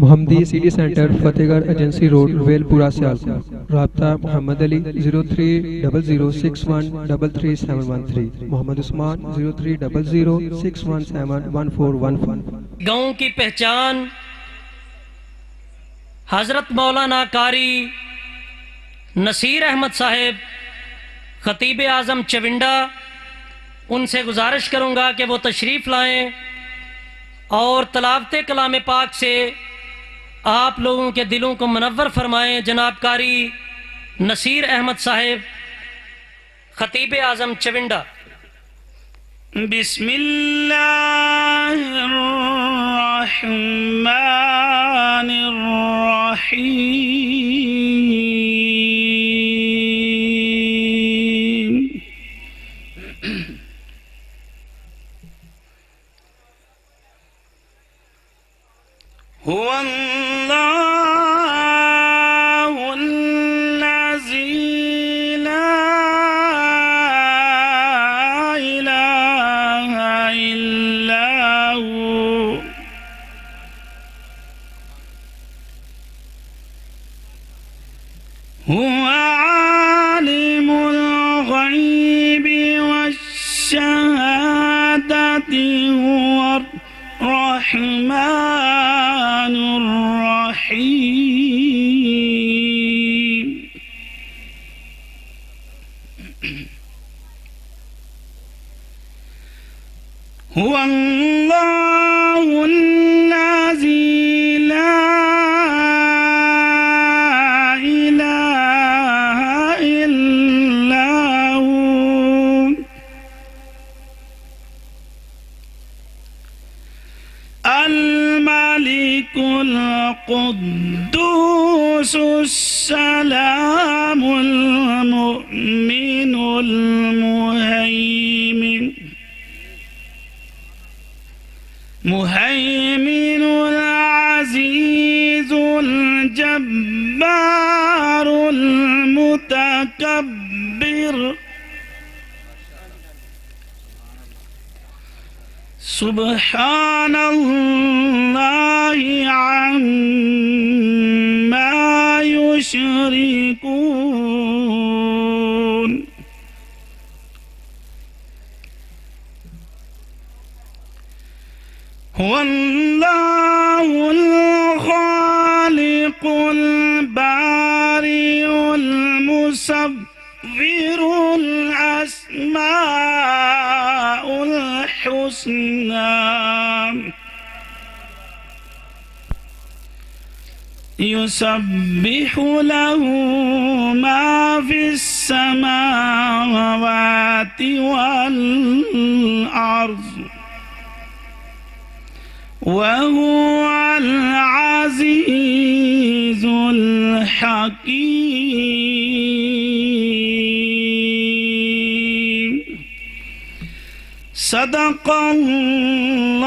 محمدی سٹی سینٹر فتح گڑھ ایجنسی روڈ ویلپورہ سیالکوٹ۔ رابطہ محمدی 030061333713، محمد عثمان 030061711415۔ گاؤں کی پہچان حضرت مولانا قاری نصیر احمد صاحب خطیب اعظم چونڈا، ان سے گزارش کروں گا کہ وہ تشریف لائیں اور تلاوت کلام پاک سے آپ لوگوں کے دلوں کو منور فرمائیں۔ جناب قاری نصیر احمد صاحب خطیب اعظم چونڈا۔ بسم اللہ الرحمن الرحیم۔ هو الله الذي لا إله إلا هو هو عالم الغيب والشهادة هو الرحمن الرحيم۔ هو الله الذي لا إله إلا هو الملك القدوس السلام المؤمن المهيمن العزيز الجبار المتكبر سبحان الله عما يشركون۔ هو الله الخالق البارئ المصور الأسماء الحسنى يسبح له ما في السماوات والأرض وهو العزيز الحكيم۔ صدق الله